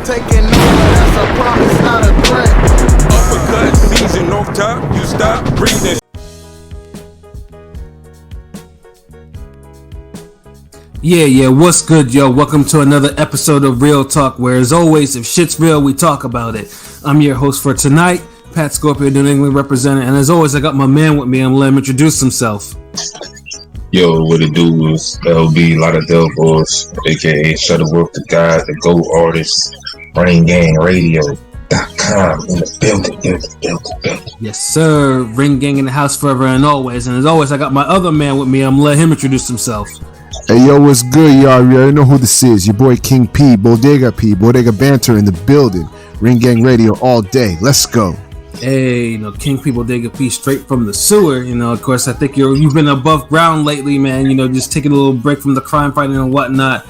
taking over, that's a promise, not a threat. Uppercut, season off top, you stop breathing. Yeah, what's good, yo? Welcome to another episode of Real Talk, where as always, if shit's real, we talk about it. I'm your host for tonight, Pat Scorpio, New England representative, and as always, I got my man with me. I'm gonna let him introduce himself. Yo, what it do is LB, a lot of Delvos, aka Shuttleworth, the guy, the GOAT artist, Rain Gang Radio.com in the building. Yes, sir. Ring Gang in the house forever and always. And as always, I got my other man with me. I'm gonna let him introduce himself. Hey, yo, what's good, y'all? You already know who this is. Your boy King P, Bodega Banter in the building. Ring Gang Radio all day. Let's go. Hey, King P, Bodega P, straight from the sewer. Of course, I think you've been above ground lately, man. Just taking a little break from the crime fighting and whatnot.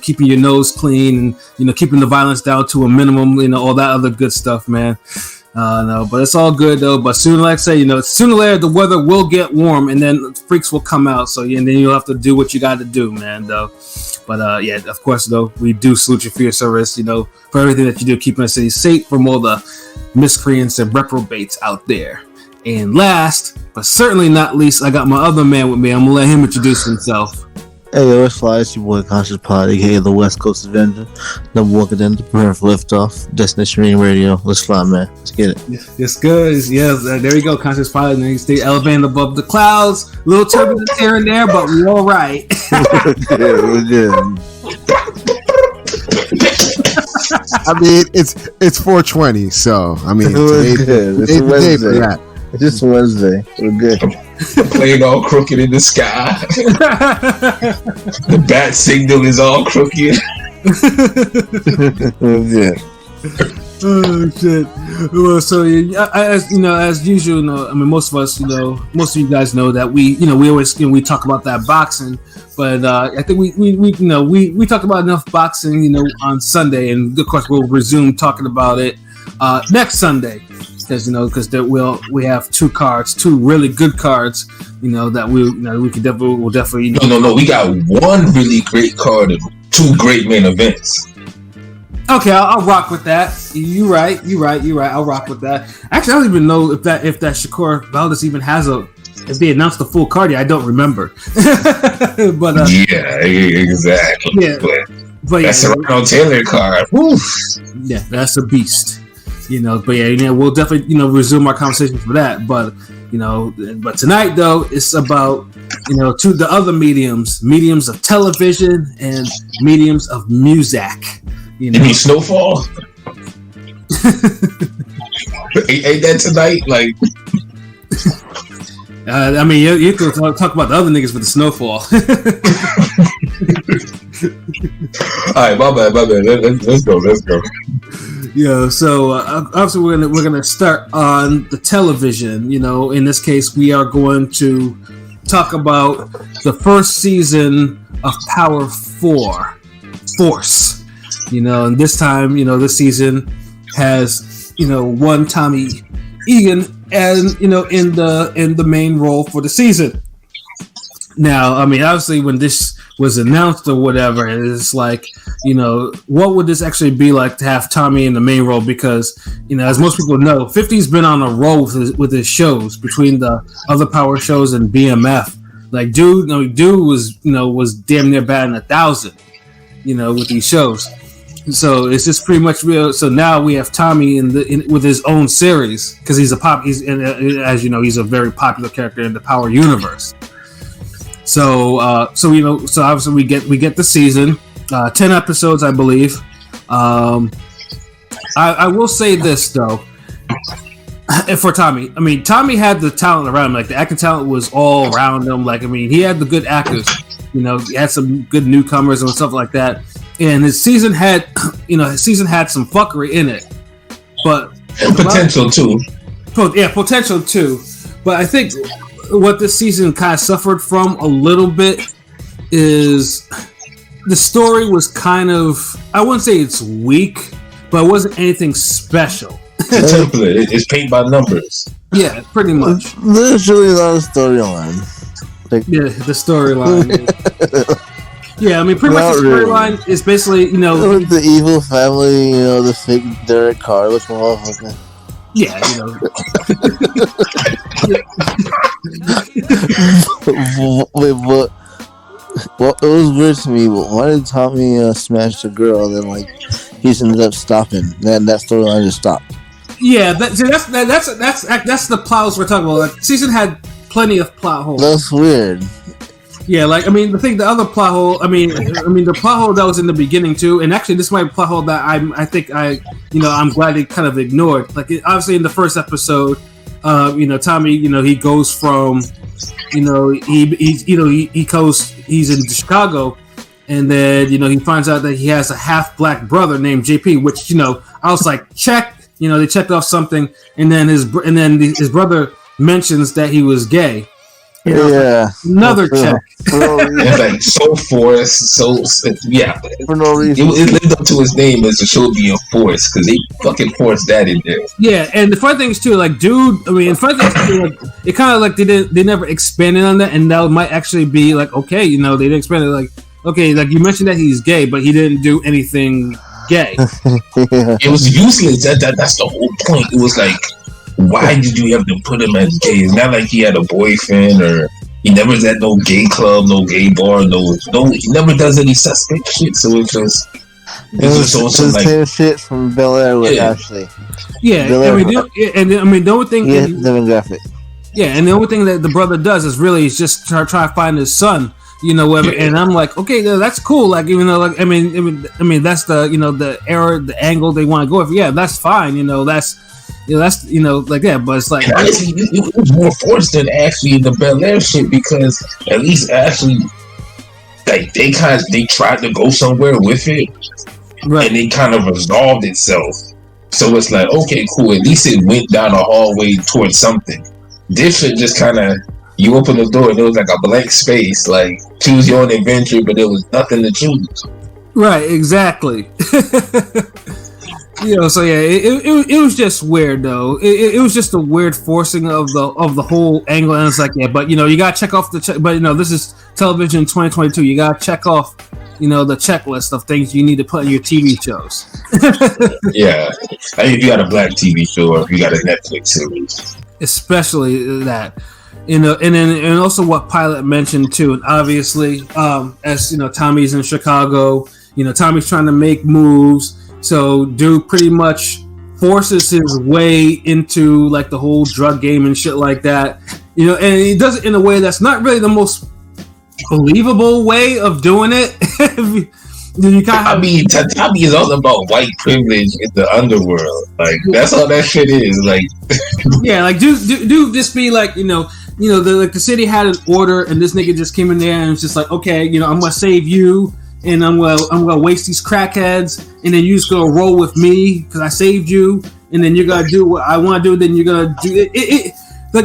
Keeping your nose clean and keeping the violence down to a minimum. All that other good stuff, man. No, but it's all good though. But sooner or later the weather will get warm, and then freaks will come out. So and then you'll have to do what you got to do, man. Though, but of course, though, we do salute you for your service. For everything that you do, keeping the city safe from all the miscreants and reprobates out there. And last, but certainly not least, I got my other man with me. I'm gonna let him introduce himself. Hey, yo, it's Fly. It's your boy Conscious Pod, aka the West Coast Avenger. Number one contender, prepare for liftoff. Destination Ring Radio. Let's fly, man. Let's get it. It's good. Yes, there you go, Conscious Pod. And you stay elevated above the clouds. A little turbulence here and there, but we're all right. We're good. I mean, it's 420, so I mean, We're good. It's Wednesday. That. It's just Wednesday. We're good. Plane all crooked in the sky. The bat signal is all crooked. We're good. Oh shit! Well, so as usual, I mean, most of us, most of you guys know that we always, we talk about that boxing, but I think we talk about enough boxing, on Sunday, and of course we'll resume talking about it next Sunday, because we have two really good cards, that we'll definitely. No, we got one really great card and two great main events. Okay, I'll rock with that. You're right. I'll rock with that. Actually, I don't even know if that Shakur Valdez even has if they announced the full card yet. I don't remember. But yeah, exactly. Yeah, but that's a Ronald Taylor card. Oof. Yeah, that's a beast. But we'll definitely resume our conversation for that. But but tonight though, it's about to the other mediums of television and mediums of music. You mean Snowfall? Ain't that tonight? Like, I mean, you can talk about the other niggas with the Snowfall. All right, my bad. Let's go. Yeah, so obviously we're gonna start on the television. In this case, we are going to talk about the first season of Power Force. And this time, this season has, one Tommy Egan and, in the main role for the season. Now, I mean, obviously when this was announced or whatever, it's like, what would this actually be like to have Tommy in the main role? Because, as most people know, 50's been on a roll with his shows between the other Power shows and BMF. Like, dude was damn near batting 1,000, with these shows. So it's just pretty much real. So now we have Tommy with his own series because he's as you know, he's a very popular character in the Power universe. So obviously we get the season, 10 episodes, I believe. I will say this though, for Tommy, I mean, Tommy had the talent around him. Like the acting talent was all around him. Like, I mean, he had the good actors. He had some good newcomers and stuff like that. And his season had some fuckery in it, but potential too. Potential too. But I think what this season kind of suffered from a little bit is the story was kind of, I wouldn't say it's weak, but it wasn't anything special. Template. It's paint by numbers. Yeah, pretty much. There's really not a storyline. The storyline. Yeah, I mean, pretty much the storyline is basically, With the evil family, the fake Derek Carr looking motherfucker. yeah, Wait, what? Well, it was weird to me. But why did Tommy smash the girl and then he just ended up stopping? Then that storyline just stopped. Yeah, that's the plots we're talking about. Like, season had plenty of plot holes. That's weird. Yeah, the other plot hole. I mean, the plot hole that was in the beginning too, and actually, this might be a plot hole that I'm glad they kind of ignored. Like, obviously, in the first episode, Tommy, he goes from, he's in Chicago, and then he finds out that he has a half black brother named JP, which I was like, check. They checked off something, and then his brother mentions that he was gay. Another check. It's like so forced, for no reason. It lived up to his name as a show being forced because they fucking forced that in there. Yeah, and the funny thing is too, it kind of they never expanded on that, and that might actually be okay, they didn't expand it okay, you mentioned that he's gay, but he didn't do anything gay. It was useless. That's the whole point. It was like, why did you have to put him as gay? It's not like he had a boyfriend or he never was at no gay club, no gay bar, no. He never does any suspect shit. So it was also the same shit from Bel Air with Ashley. Yeah, the only thing. Demographic. Yeah, and the only thing that the brother does is really just try to find his son. Whatever, and I'm like, okay, that's cool. Even though, that's the the era, the angle they want to go with. Yeah, that's fine. That's but it's like, honestly, it was more forced than actually the Bel Air shit because at least Ashley, they tried to go somewhere with it, right? And it kind of resolved itself. So it's like, okay, cool. At least it went down a hallway towards something. This shit just kind of. You open the door and it was like a blank space, like choose your own adventure, but there was nothing to choose. Right, exactly. So yeah, it was just weird though. It was just a weird forcing of the whole angle, and it's like, yeah, but you gotta check off but this is television 2022. You gotta check off, the checklist of things you need to put in your TV shows. Yeah, I mean, if you got a black TV show or if you got a Netflix series, especially that. And also what Pilot mentioned too, and obviously, as Tommy's in Chicago, Tommy's trying to make moves, so dude pretty much forces his way into the whole drug game and shit like that, and he does it in a way that's not really the most believable way of doing it. Tommy is all about white privilege in the underworld, that's all that shit is, yeah, dude just be the city had an order, and this nigga just came in there and was just like, okay, I'm gonna save you, and I'm gonna waste these crackheads, and then you just gonna roll with me because I saved you, and then you're gonna do what I want to do, then you're gonna do it.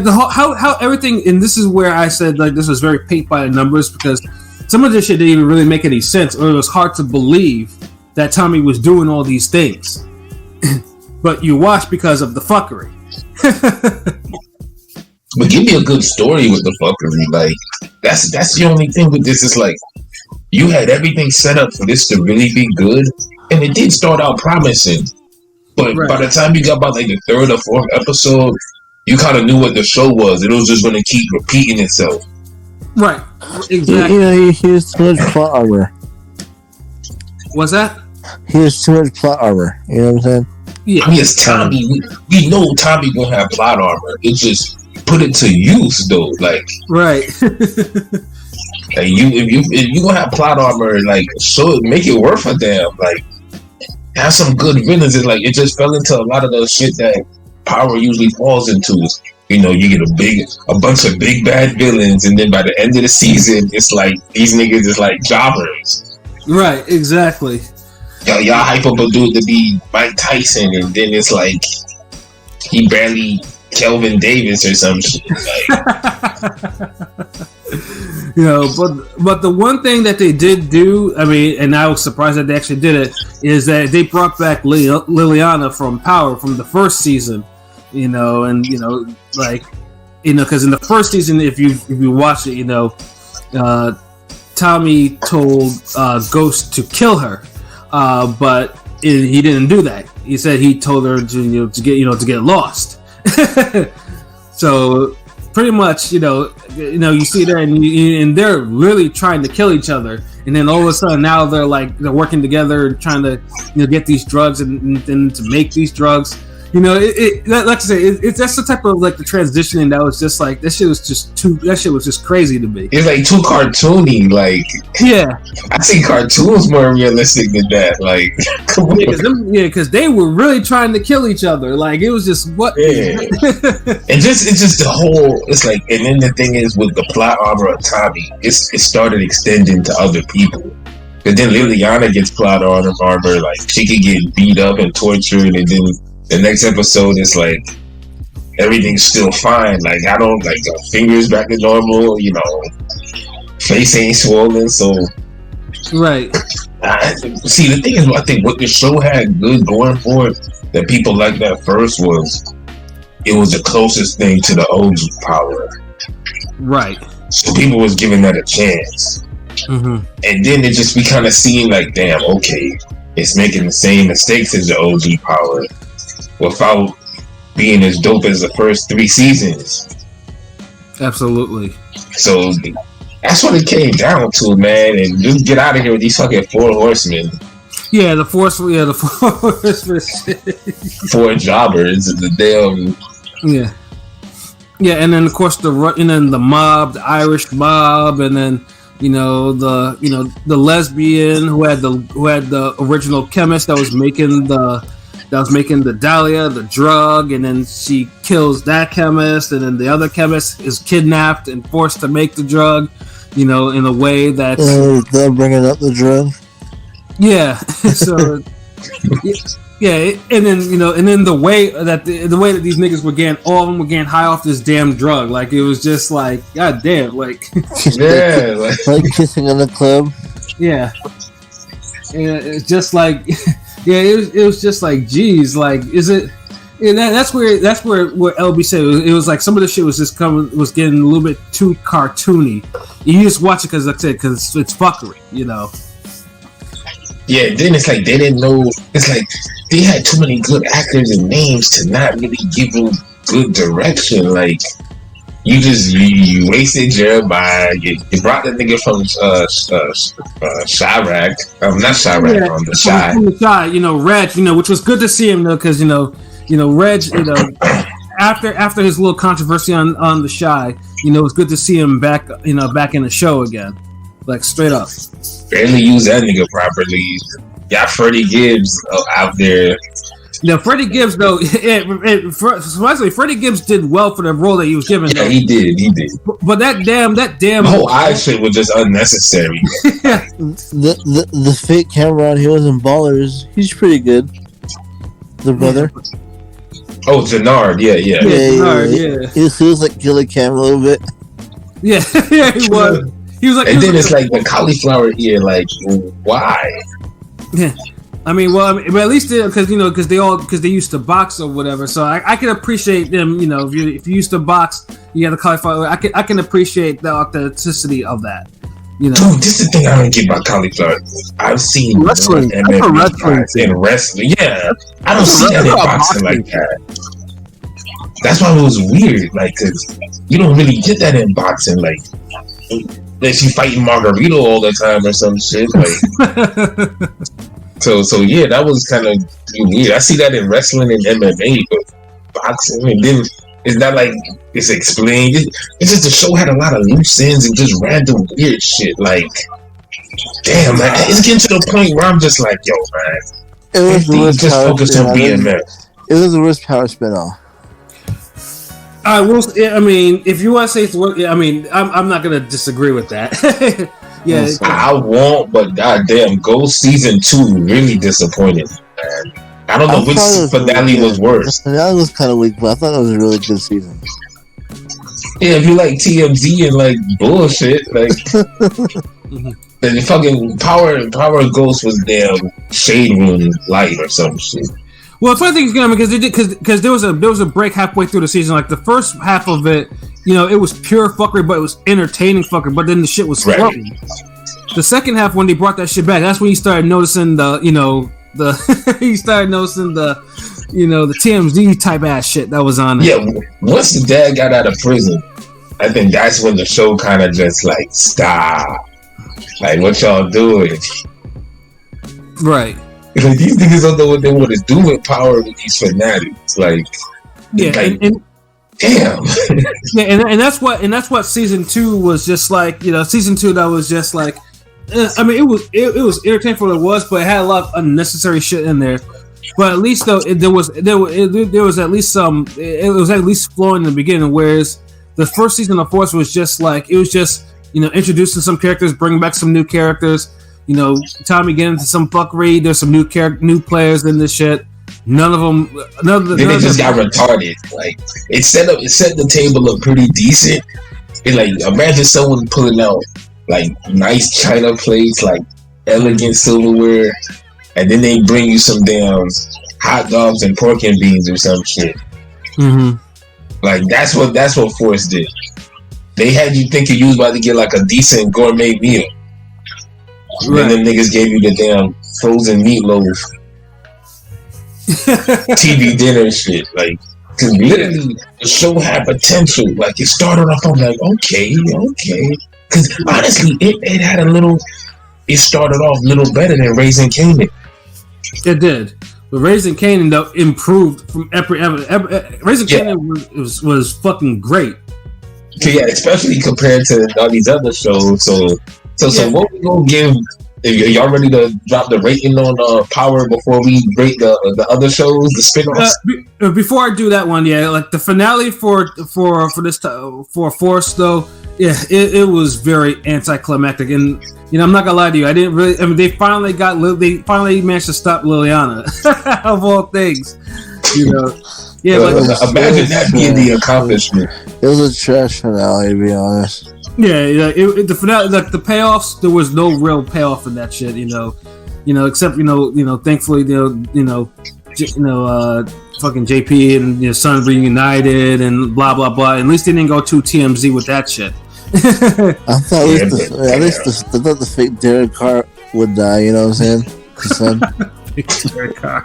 How everything, and this is where I said this was very paint by the numbers because some of this shit didn't even really make any sense, or it was hard to believe that Tommy was doing all these things, but you watch because of the fuckery. But give me a good story with the fuckery. That's the only thing with this. Is you had everything set up for this to really be good, and it did start out promising. But by the time you got about the third or fourth episode, you kind of knew what the show was. It was just going to keep repeating itself. Right. Exactly. He has too much plot armor. What's that? He has too much plot armor. You know what I'm saying? Yeah. I mean, it's Tommy. We know Tommy gonna have plot armor. It's just put it to use though, right. If you gonna have plot armor, show it, make it worth a damn. Have some good villains. It just fell into a lot of the shit that Power usually falls into. You get a bunch of big bad villains, and then by the end of the season, it's these niggas is jobbers. Right. Exactly. Y'all hype up a dude to be Mike Tyson, and then it's he barely Kelvin Davis or some shit. But the one thing that they did do, and I was surprised that they actually did it, is that they brought back Liliana from Power from the first season, because in the first season, if you watch it, Tommy told Ghost to kill her, but he didn't do that. He said he told her to get lost. So pretty much, you see there, and they're really trying to kill each other, and then all of a sudden now they're working together and trying to get these drugs and to make these drugs. Like I say, that's the type of the transitioning that was just like that shit was just crazy to me. It's like too cartoony. Like, yeah, I see cartoons more realistic than that. Like, come on. Because they were really trying to kill each other. Like, it was just what. Yeah. It's just the whole. It's like, and then the thing is with the plot armor of Tommy, it started extending to other people. And then Liliana gets plot armor, like she could get beat up and tortured, and then the next episode is like everything's still fine. Like, I don't fingers back to normal. Face ain't swollen. So right. See, the thing is, I think what the show had good going for it that people liked at first was it was the closest thing to the OG power. Right. So people was giving that a chance. Mm-hmm. And then it just be kind of seemed like, damn, okay, it's making the same mistakes as the OG power without being as dope as the first 3 seasons. Absolutely. So that's what it came down to, man. And just get out of here with these fucking 4 horsemen. Yeah, the 4 horsemen. 4 jobbers and the damn. Yeah, and then of course the mob, the Irish mob, and then the lesbian who had the original chemist that was making the Dahlia, the drug, and then she kills that chemist, and then the other chemist is kidnapped and forced to make the drug, in a way that's they're bringing up the drug. Yeah, so yeah, and then the way that these niggas all of them were getting high off this damn drug, like it was just like, god damn, like yeah, like kissing in the club. Yeah, it's just like. Yeah, it was just like, geez, like, is it? And that's where LB said it was like some of the shit was was getting a little bit too cartoony. You just watch it because, like I said, because it's fuckery, Yeah, then it's like they didn't know. It's like they had too many good actors and names to not really give them good direction. Like, you wasted Jeremiah. You brought the nigga from Chirac. Not Chirac, yeah, the Shy. From the Shy, Reg, which was good to see him though, because Reg, after his little controversy on the Shy, it was good to see him back in the show again, like straight up. Barely use that nigga properly. Got Freddie Gibbs out there. Now, Freddie Gibbs, though, surprisingly, Freddie Gibbs did well for the role that he was given. Yeah, though. he did. But that damn the whole eye shit was just unnecessary. the fake Cameron, he was in Ballers. He's pretty good. The brother. Oh, Jannard, yeah. He was like Gilly Cam a little bit. Yeah, yeah, he was. He was like, and then it's like the cauliflower ear. Like, why? Yeah. But at least because they used to box or whatever. So I can appreciate them. If you used to box, you got the cauliflower. I can appreciate the authenticity of that. Dude, this is the thing I don't get about cauliflower. I've seen wrestling in wrestling. Yeah, I don't see that in boxing like that. That's why it was weird. Like, cause you don't really get that in boxing. Like, unless you fighting Margarito all the time or some shit. Like. So yeah, that was kind of weird. I see that in wrestling and MMA, but boxing, and then it's not like it's explained. It's just the show had a lot of loose ends and just random weird shit. Like, damn, man, it's getting to the point where I'm just like, yo, man, it was the worst just focus on BMF. It was the worst power spinoff. I will. I mean, if you want to say it's worth, I'm not gonna disagree with that. Yeah, I won't, but goddamn, Ghost season 2 really disappointed, man. I don't know which finale was worse. The finale was kind of weak, but I thought it was a really good season. Yeah, if you like TMZ and like bullshit, like the fucking Power Ghost was damn Shade Room Light or some shit. Well, the funny thing is, because there was a break halfway through the season. Like the first half of it, it was pure fuckery, but it was entertaining fuckery. But then the shit was flowing. the second half when they brought that shit back, that's when you started noticing the you started noticing the TMZ type ass shit that was on there. Yeah, once the dad got out of prison, I think that's when the show kind of just like stop. Like, what y'all doing? Right. Like, these niggas don't know what they want to do with power with these fanatics. Like, yeah, like, and damn. yeah, and that's what season 2 was just like. Season 2 that was just like. I mean, it was irritating for what it was, but it had a lot of unnecessary shit in there. But at least though, there was at least some. It was at least flowing in the beginning, whereas the first season of Force was just like it was just introducing some characters, bringing back some new characters. Tommy getting into some fuckery. There's some new players in this shit. None of them. Then it just got retarded. Like it set the table up pretty decent. And like imagine someone pulling out like nice china plates, like elegant silverware, and then they bring you some damn hot dogs and pork and beans or some shit. Mm-hmm. Like that's what Force did. They had you thinking you was about to get like a decent gourmet meal. Right. And then them niggas gave you the damn frozen meatloaf, TV dinner shit. Like, cause literally the show had potential. Like it started off, I'm like, okay. Cause honestly, it had a little. It started off a little better than Raising Kanan. It did, but Raising Kanan though improved from every. Raising Kanan was fucking great. Yeah, especially compared to all these other shows. So what we gonna give? Y'all ready to drop the rating on Power before we rate the other shows, the spin-offs? Before I do that one, like the finale for Force though, it was very anticlimactic, and I'm not gonna lie to you, I didn't really. I mean, they finally managed to stop Liliana of all things, Yeah, imagine that being the accomplishment. It was a trash finale, to be honest. Yeah, the finale, like the payoffs, there was no real payoff in that shit, except thankfully, fucking JP and Son reunited and blah blah blah. At least they didn't go too TMZ with that shit. I thought the fake Derek Carr would die. You know what I'm saying? The son. Fake Derek Carr.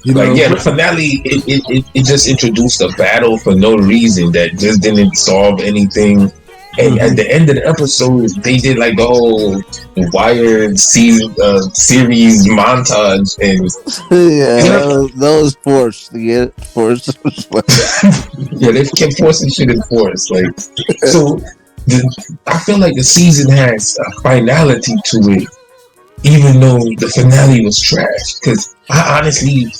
The finale, it just introduced a battle for no reason that just didn't solve anything. And at the end of the episode, they did like the whole Wired series montage, and that was forced to get it. Forced. Yeah, they kept forcing shit in Force. Like, so I feel like the season has a finality to it, even though the finale was trash. Because I honestly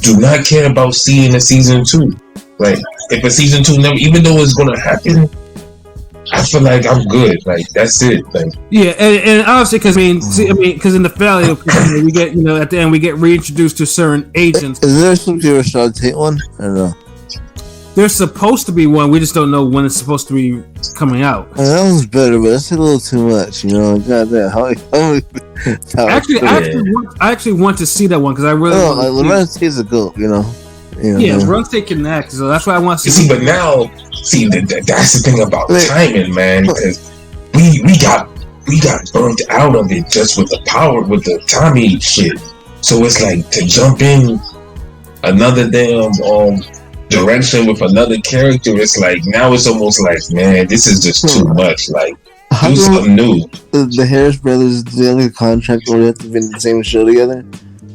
do not care about seeing a season 2. Like, if a season 2 never, even though it's gonna happen, I feel like I'm good. Like, that's it. Like, yeah, and obviously, because in the finale, we get at the end we get reintroduced to certain agents. Is there some Shawn Tate one? I don't know. There's supposed to be one. We just don't know when it's supposed to be coming out. That one's better, but that's a little too much. Goddamn. I actually want to see that one because I really. Lorenz Tate's a goat. Lorenz Tate can act, so that's why I want to see. But now, that's the thing about timing, man. Because we got burnt out of it just with the power with the Tommy shit. So it's like to jump in another damn direction with another character. It's like now it's almost like, man, this is just too much. Like, do something new. The Harris brothers did a contract where they have to be in the same show together,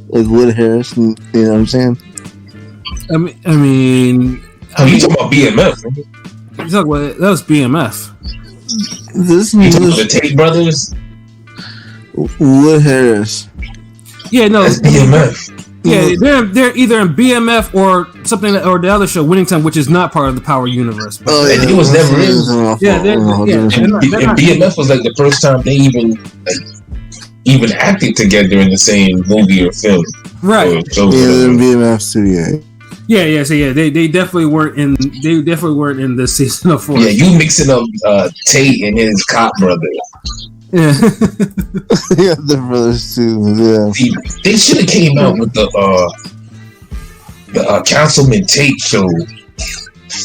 like Wood Harris. You know what I'm saying? I mean, you talking about BMF? You talking about that was BMF. You talking about the Tate brothers? Wood Harris. Yeah, no, that's BMF. Yeah, they're either in BMF or something, or the other show, Winning Time, which is not part of the Power universe. But it was never in. And BMF was like the first time they even acted together in the same movie or film. Right. They're in BMF too. Yeah. So they definitely weren't in. They definitely weren't in this season of Force. Yeah, you mixing up Tate and his cop brother. Yeah. Yeah, the brothers too. Yeah. See, they should have came out with the Councilman Tate show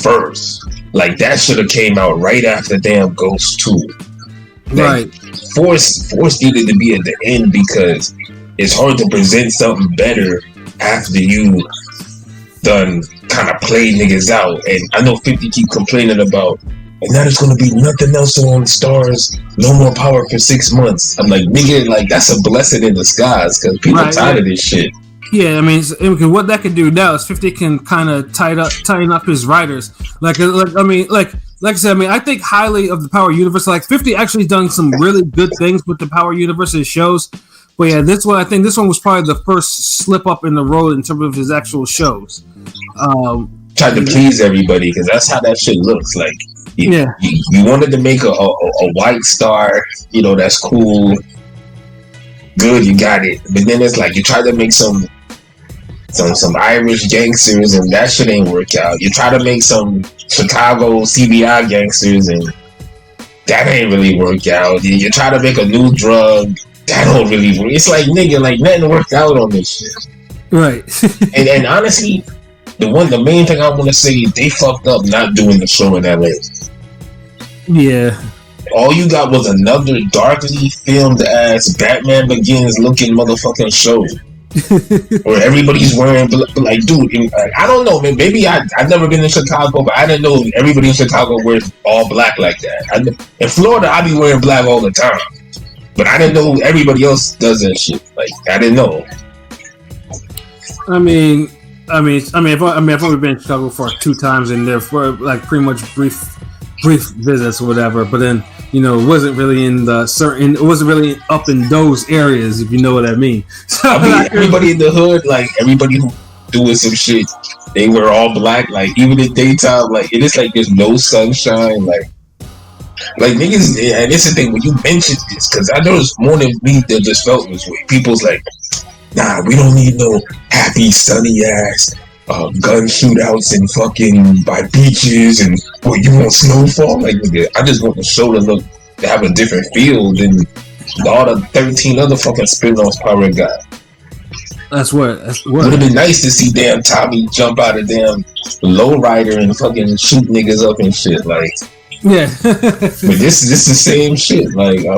first. Like that should have came out right after damn Ghost 2. Right. Force needed to be at the end because it's hard to present something better after you done kind of play niggas out. And I know 50 keep complaining about, and now there's gonna be nothing else on Starz, no more power for 6 months. I'm like, nigga, like that's a blessing in disguise because people tired of this shit. Yeah, I mean, what that could do now is 50 can kind of tighten up his writers. Like I said, I think highly of the Power Universe. Like 50 actually done some really good things with the Power Universe's shows. But yeah, I think this one was probably the first slip up in the road in terms of his actual shows. Tried to please everybody because that's how that shit looks. Like, you wanted to make a white star, that's cool. Good, you got it. But then it's like you try to make some Irish gangsters and that shit ain't work out. You try to make some Chicago CBI gangsters and that ain't really work out. You try to make a new drug, that don't really work. It's like, nigga, like nothing worked out on this shit. Right. and honestly, the main thing I want to say is they fucked up not doing the show in LA. Yeah. All you got was another darkly filmed ass Batman Begins looking motherfucking show. Where everybody's wearing like, dude, I don't know, man. Maybe I've never been in Chicago, but I didn't know everybody in Chicago wears all black like that. In Florida, I be wearing black all the time, but I didn't know everybody else does that shit. Like, I didn't know. I've only been in Chicago for 2 times, and they're for like pretty much brief visits or whatever. But then it wasn't really it wasn't really up in those areas, if you know what I mean. So everybody in the hood, like everybody who doing some shit, they wear all black. Like even in daytime, like it is like there's no sunshine. Like niggas, and it's the thing when you mentioned this, because I know there's more than me that just felt this way. People's like, nah, we don't need no happy sunny ass gun shootouts and fucking by beaches and you want snowfall? Like, nigga, I just want the show to have a different feel than all the 13 other fucking spin-offs Power got. That's what. Would have been nice to see damn Tommy jump out of damn lowrider and fucking shoot niggas up and shit. Like, yeah. But this is the same shit. Like, I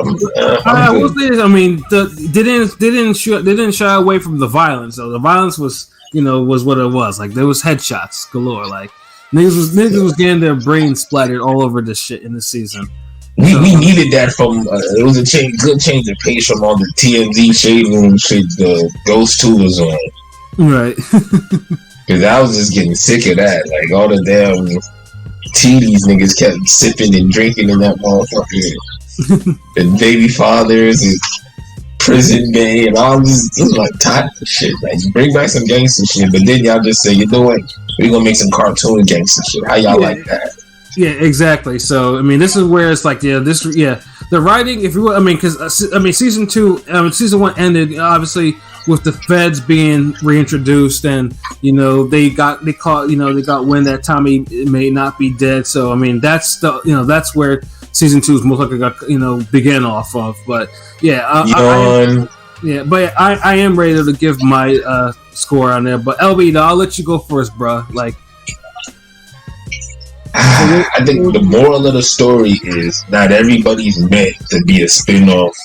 will say this, they didn't shy away from the violence. So the violence was what it was. Like there was headshots galore. Like niggas was getting their brains splattered all over this shit in this season. We needed that from. It was a good change of pace from all the TMZ shade room shit the Ghost 2 was on. Right. Because I was just getting sick of that. Like all the damn tea these niggas kept sipping and drinking in that motherfucker. And baby fathers and prison bay and all this. It was like tired of shit. Like bring back some gangster shit, but then y'all just say, you know what? We're gonna make some cartoon gangster shit. How y'all like that? Yeah, exactly. So this is where it's like the writing. If you will, because season 2, season 1 ended obviously with the feds being reintroduced, and they got wind that Tommy may not be dead. So that's that's where season 2 is most likely got began off of. But yeah, I am ready to give my score on there. But LB, I'll let you go first, bro. Like. I think the moral of the story is not everybody's meant to be a spin-off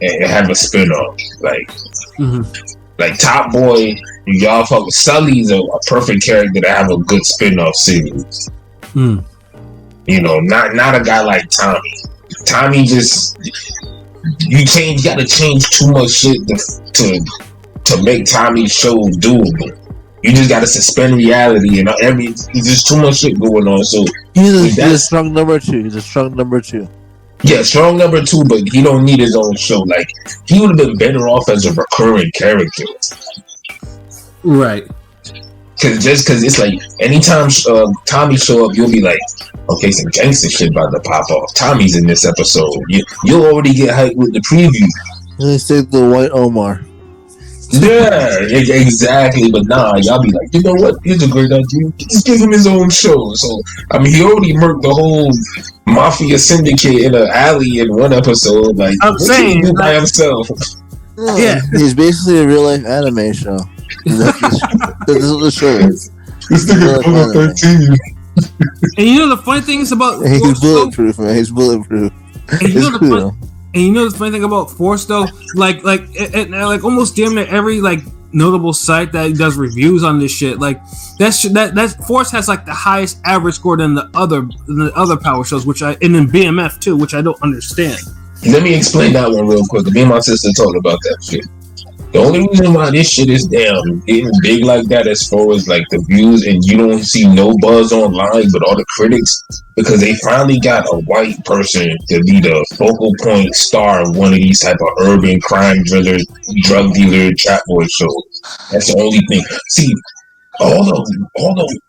and have a spin-off. Like Top Boy, y'all fuck with Sully's a perfect character to have a good spin-off series. Not a guy like Tommy. Tommy just you gotta change too much shit to make Tommy's show doable. You just gotta suspend reality, and there's just too much shit going on. So he's a strong number 2. He's a strong number 2. Yeah, strong number 2, but he don't need his own show. Like he would have been better off as a recurring character, right? Because it's like anytime Tommy show up, you'll be like, okay, some gangster shit about to pop off. Tommy's in this episode. You'll already get hyped with the preview. Let's take the White Omar. Yeah, exactly. But nah, y'all be like, you know what? Here's a great idea. Just give him his own show. So he already murked the whole mafia syndicate in an alley in one episode. Like, I'm saying, he do by himself. Yeah, he's basically a real life anime show. This is the show. This nigga 13. And you know the funny thing is about He's Force, bulletproof, man. He's bulletproof. and you know the funny thing about Force though, like almost damn near every like notable site that does reviews on this shit, like that Force has like the highest average score than the other power shows, which and then BMF too, which I don't understand. Let me explain that one real quick. Me and my sister talked about that shit. The only reason why this shit is damn getting big like that, as far as like the views, and you don't see no buzz online, but all the critics, because they finally got a white person to be the focal point star of one of these type of urban crime driller, drug dealer, trap boy shows. That's the only thing. See, all the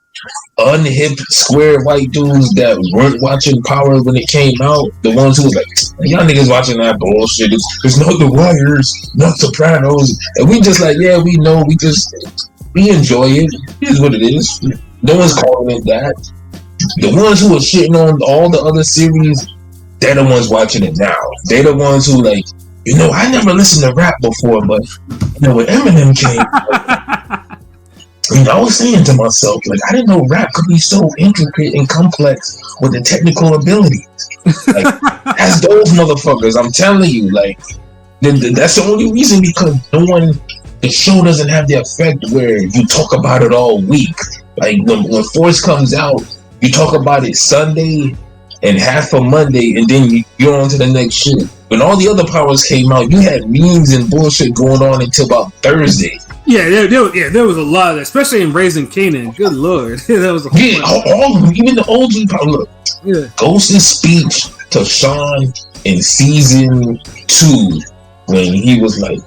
unhip square white dudes that weren't watching Power when it came out, the ones who was like, y'all niggas watching that bullshit, it's not The Wires, not Sopranos, and we just like, yeah, we know, we enjoy it. Here's what it is. No one's calling it that. The ones who are shitting on all the other series, they're the ones watching it now. They're the ones who like, you know, I never listened to rap before, but you know, when Eminem came I was saying to myself, like, I didn't know rap could be so intricate and complex with the technical abilities. Like, as those motherfuckers, I'm telling you, like, that's the only reason, because the show doesn't have the effect where you talk about it all week. Like, when Force comes out, you talk about it Sunday and half of Monday, and then you're on to the next shit. When all the other powers came out, you had memes and bullshit going on until about Thursday. Yeah, there was a lot of that, especially in Raising Kanan. Good lord, that was all of them, even the OG power. Look, Ghost's speech to Sean in season 2 when he was like,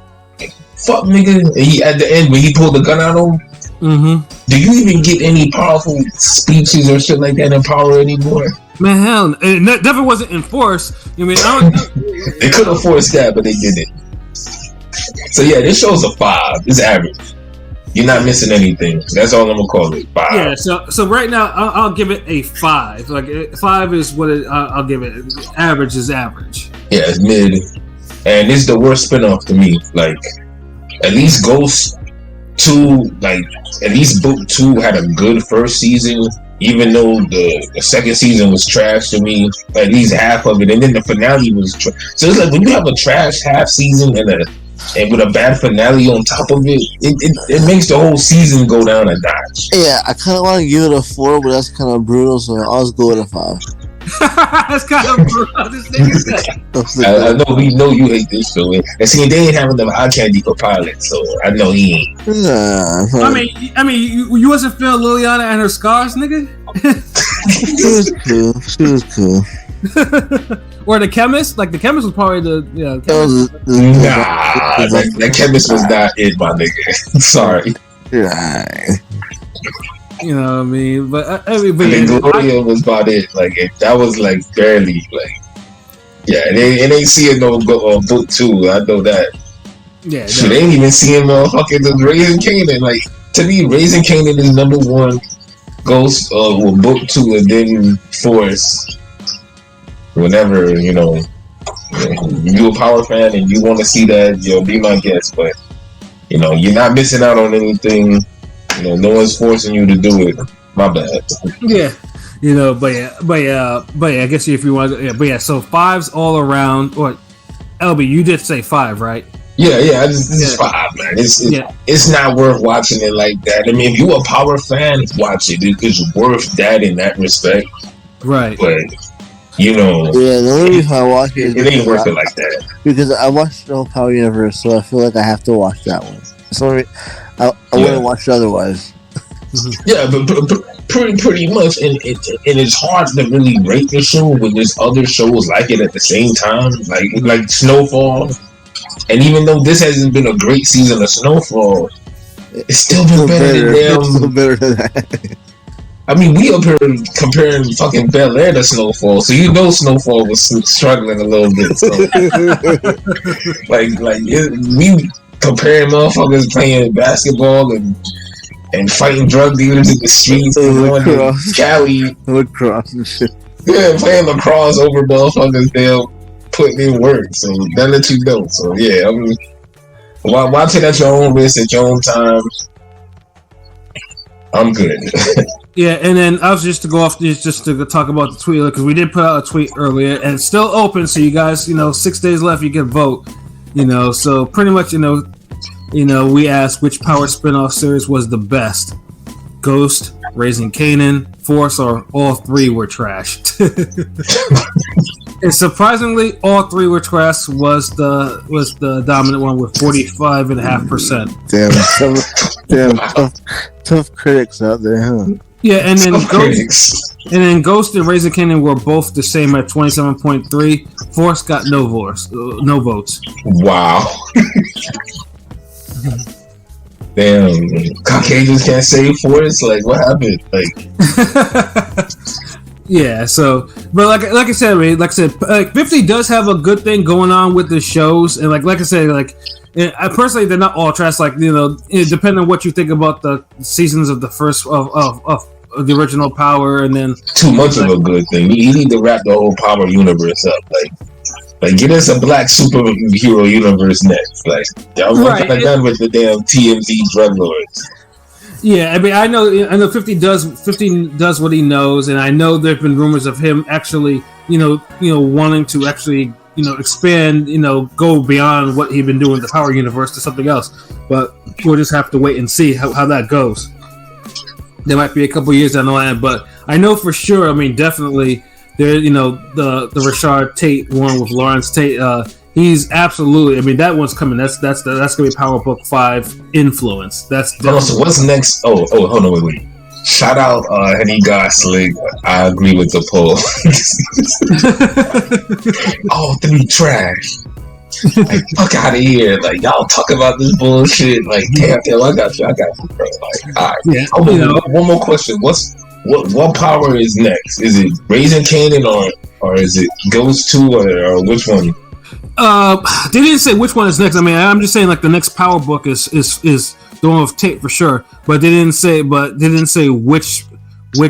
"Fuck nigga," and he at the end when he pulled the gun out on him. Mm-hmm. Do you even get any powerful speeches or shit like that in Power anymore? Man, hell, it never wasn't enforced. I mean, they could have forced that, but they didn't. So yeah, this show's a 5. It's average. You're not missing anything. That's all I'm gonna call it. 5. Yeah. So right now, I'll give it a 5. Like 5 is what I'll give it. Average is average. Yeah, it's mid, and it's the worst spinoff to me. Like, at least Ghost 2, like at least Book 2 had a good first season. Even though the second season was trash to me, at least half of it, and then the finale was trash. So it's like when you have a trash half season and with a bad finale on top of it, it makes the whole season go down a notch. Yeah, I kind of want to give it a 4, but that's kind of brutal, so I'll just go with a 5. That's kind of brutal. This nigga I know we know you hate this show, and see, they ain't having them eye candy for pilot, so I know he ain't. I mean, you wasn't feeling Liliana and her scars, nigga. She was cool. Or the chemist, like the chemist was probably the that chemist was not it, my nigga. Sorry. Right. You know what I mean? But Gloria was about it. Like that was like barely like. Yeah, it ain't seeing no Book 2. I know that. Yeah, shit, ain't even seeing fucking the Raising Kanan. Like, to me, Raising Kanan is number 1. Ghost with Book 2, and then Force. Whenever you a Power fan and you want to see that, be my guest. But you're not missing out on anything. No one's forcing you to do it. My bad. Yeah, but I guess if you want, so 5's all around. What, LB? You did say 5, right? Yeah. This is 5, man. It's not worth watching it like that. I mean, if you a Power fan, watch it. It's worth that in that respect. Right. But yeah, the only reason I watch it ain't worth it like that. Because I watched the whole Power Universe, so I feel like I have to watch that one. So I wouldn't watch it otherwise. Yeah, but pretty much, and it's hard to really rate the show when there's other shows like it at the same time, like Snowfall. And even though this hasn't been a great season of Snowfall, it's still been better than them. Still better than that. I mean, we up here comparing fucking Bel Air to Snowfall, so Snowfall was struggling a little bit. So. we comparing motherfuckers playing basketball and fighting drug dealers in the streets and going to Cali. Lacrosse and shit. Yeah, playing lacrosse over motherfuckers, they're putting in work, so that let you know. So yeah, I mean, watch it at your own risk, at your own time. I'm good. Yeah, and then I was just to go off just to talk about the tweet because we did put out a tweet earlier and it's still open. So you guys, 6 days left, you can vote. So pretty much, we asked which Power spinoff series was the best: Ghost, Raising Kanan, Force, or all three were trashed. And surprisingly, all three were trash. Was the dominant one with 45.5%. Damn, tough critics out there, huh? Yeah, and then Ghost and Raising Kanan were both the same at 27.3. Force got no votes. Wow. Damn, Caucasians can't save Force. Like, what happened? Like. Yeah, so, but like I said, 50 does have a good thing going on with the shows, and like I said, I personally, they're not all trash. Depending on what you think about the seasons of the first of the original Power, and then too much of a good thing. You need to wrap the whole Power universe up, like get us a black superhero universe next. Like, y'all kind of done with the damn TMZ drug lords. Yeah, I mean, I know 50 does what he knows, and I know there've been rumors of him actually, wanting to actually, expand, go beyond what he'd been doing in the Power universe to something else. But we'll just have to wait and see how that goes. There might be a couple years down the line, but I know for sure. I mean, definitely there. The Rashard Tate one with Lawrence Tate. He's absolutely. I mean, that one's coming. That's gonna be Power Book 5 influence. That's so what's next? Oh, hold on, wait. Shout out Henny Gosling. I agree with the poll. All three trash. Like, fuck out of here. Like, y'all talk about this bullshit. Like, damn, I got you, bro. Like, all right. Yeah, one more question. What Power is next? Is it Raising Kanan or is it Ghost 2 or which one? They didn't say which one is next. I mean, I'm just saying the next Power book is the one with Tate for sure. But they didn't say which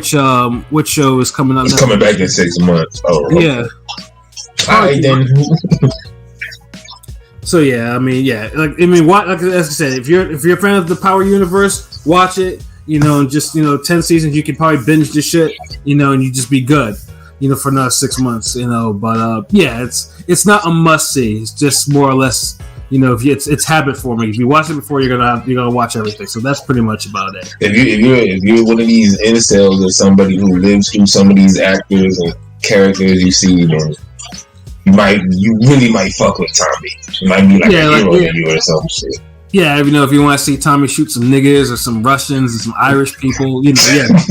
show is coming up. It's next. Coming back in 6 months. Oh, okay. Yeah. All right then. So yeah, I mean, as I said, if you're a fan of the Power universe, watch it. And just 10 seasons, you can probably binge the shit. And you just be good. For another 6 months. But it's not a must see. It's just more or less. It's habit forming. If you watch it before, you're gonna watch everything. So that's pretty much about it. If you're one of these incels or somebody who lives through some of these actors and characters you see, then you really might fuck with Tommy. He might be like a hero to you or some shit. Yeah, if you want to see Tommy shoot some niggas or some Russians and some Irish people,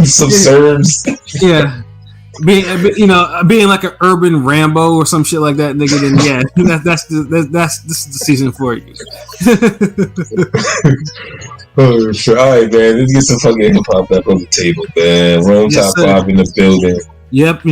some Serbs. Yeah. Being like an urban Rambo or some shit like that, nigga. Then that's this is the season for you. Oh, sure. All right, man. Let's get some fucking hip hop back on the table, man. Rome Top 5 in the building. Yep.